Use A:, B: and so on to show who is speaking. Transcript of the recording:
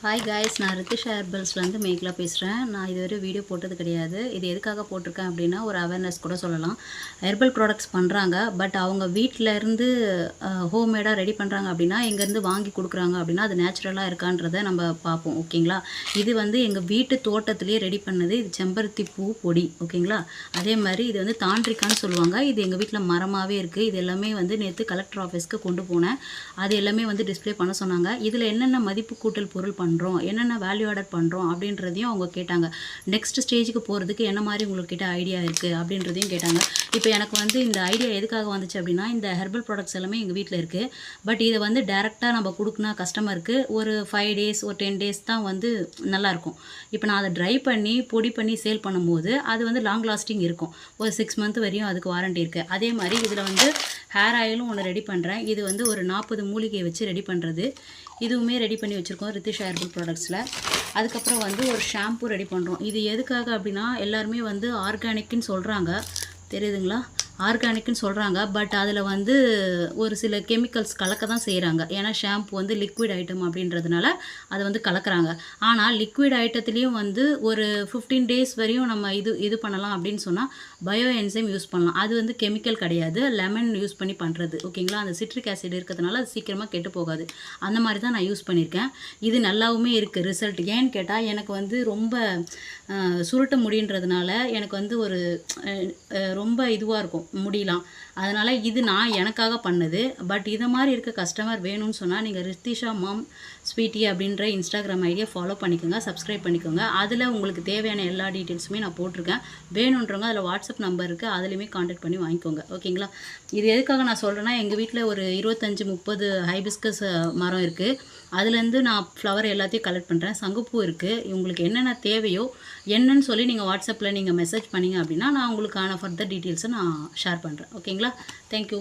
A: Hi guys, நான் ரித்திஷா ஹெர்பல்ஸ்லேருந்து மேகலா பேசுகிறேன். நான் இதுவரை வீடியோ போட்டது கிடையாது. இது எதுக்காக போட்டிருக்கேன் அப்படின்னா, ஒரு அவேர்னஸ் கூட சொல்லலாம். ஹெர்பல் ப்ராடக்ட்ஸ் பண்ணுறாங்க, பட் அவங்க வீட்டிலேருந்து ஹோம்மேடாக ரெடி பண்ணுறாங்க அப்படின்னா, எங்கேருந்து வாங்கி கொடுக்குறாங்க அப்படின்னா, அது நேச்சுரலாக இருக்கான்றதை நம்ம பார்ப்போம். ஓகேங்களா? இது வந்து எங்கள் வீட்டு தோட்டத்துலேயே ரெடி பண்ணது. இது செம்பருத்தி பூ பொடி. ஓகேங்களா? அதே மாதிரி இது வந்து தாண்டிக்கான்னு சொல்லுவாங்க. இது எங்கள் வீட்டில் மரமாகவே இருக்குது. இது எல்லாமே வந்து நேற்று கலெக்டர் ஆஃபீஸ்க்கு கொண்டு போனேன். அது எல்லாமே வந்து டிஸ்பிளே பண்ண சொன்னாங்க. இதில் என்னென்ன மதிப்பு கூட்டல் பொருள் பண்ணுறோம், என்னென்ன வேல்யூ ஆடட் பண்ணுறோம் அப்படின்றதையும் அவங்க கேட்டாங்க. நெக்ஸ்ட் ஸ்டேஜுக்கு போகிறதுக்கு என்ன மாதிரி உங்கள்கிட்ட ஐடியா இருக்குது அப்படின்றதையும் கேட்டாங்க. இப்போ எனக்கு வந்து இந்த ஐடியா எதுக்காக வந்துச்சு அப்படின்னா, இந்த ஹெர்பல் ப்ராடக்ட்ஸ் எல்லாமே எங்கள் வீட்டில் இருக்குது. பட் இதை வந்து டேரெக்டாக நம்ம கொடுக்குனா கஸ்டமருக்கு ஒரு 5 days ஒரு 10 days தான் வந்து நல்லாயிருக்கும். இப்போ நான் அதை ட்ரை பண்ணி பொடி பண்ணி சேல் பண்ணும்போது அது வந்து லாங் லாஸ்டிங் இருக்கும். ஒரு 6 month வரையும் அதுக்கு வாரண்டி இருக்குது. அதே மாதிரி இதில் வந்து ஹேர் ஆயிலும் ஒன்று ரெடி பண்ணுறேன். இது வந்து ஒரு 40 மூலிகையை வச்சு ரெடி பண்ணுறது. இதுவுமே ரெடி பண்ணி வச்சுருக்கோம் ரித்திஷா ஹெர்பல் ப்ராடக்ட்ஸில். அதுக்கப்புறம் வந்து ஒரு ஷாம்பு ரெடி பண்ணுறோம். இது எதுக்காக அப்படின்னா, எல்லாருமே வந்து ஆர்கானிக்குன்னு சொல்கிறாங்க, தெரியுதுங்களா? ஆர்கானிக்குன்னு சொல்கிறாங்க. பட் அதில் வந்து ஒரு சில கெமிக்கல்ஸ் கலக்க தான் செய்கிறாங்க. ஏன்னா ஷாம்பு வந்து லிக்விட் ஐட்டம் அப்படின்றதுனால அதை வந்து கலக்கிறாங்க. ஆனால் லிக்விட் ஐட்டத்துலேயும் வந்து ஒரு 15 days வரையும் நம்ம இது பண்ணலாம் அப்படின்னு சொன்னால் பயோ என்சைம் யூஸ் பண்ணலாம். அது வந்து கெமிக்கல் கிடையாது, லெமன் யூஸ் பண்ணி பண்ணுறது. ஓகேங்களா? அந்த சிட்ரிக் ஆசிட் இருக்கிறதுனால அது சீக்கிரமாக கெட்டு போகாது. அந்த மாதிரி தான் நான் யூஸ் பண்ணியிருக்கேன். இது நல்லாவுமே இருக்குது ரிசல்ட். ஏன்னு கேட்டால், எனக்கு வந்து ரொம்ப சுருட்ட முடின்றதுனால எனக்கு வந்து ஒரு ரொம்ப இதுவாக இருக்கும் முடியலாம். அதனால் இது நான் எனக்காக பண்ணது. பட் இதை மாதிரி இருக்க கஸ்டமர் வேணும்னு சொன்னால் நீங்கள் ரித்திஷா மாம் ஸ்வீட்டி அப்படின்ற இன்ஸ்டாகிராம் ஐடியை ஃபாலோ பண்ணிக்கோங்க, சப்ஸ்கிரைப் பண்ணிக்கோங்க. அதில் உங்களுக்கு தேவையான எல்லா டீட்டெயில்ஸுமே நான் போட்டிருக்கேன். வேணுன்றவங்க அதில் வாட்ஸ்அப் நம்பர் இருக்குது, அதுலேயுமே கான்டாக்ட் பண்ணி வாங்கிக்கோங்க. ஓகேங்களா? இது எதுக்காக நான் சொல்கிறேன்னா, எங்கள் வீட்டில் ஒரு 25-30 ஹைபிஸ்கஸ் மரம் இருக்குது. அதுலேருந்து நான் ஃப்ளவர் எல்லாத்தையும் கலெக்ட் பண்ணுறேன். சங்குப்பூ இருக்குது. உங்களுக்கு என்னென்ன தேவையோ என்னன்னு சொல்லி நீங்கள் வாட்ஸ்அப்பில் நீங்கள் மெசேஜ் பண்ணிங்க அப்படின்னா, நான் உங்களுக்கான ஃபர்தர் டீட்டெயில்ஸை நான் ஷேர் பண்ணுறேன். ஓகேங்களா? தேங்க்யூ.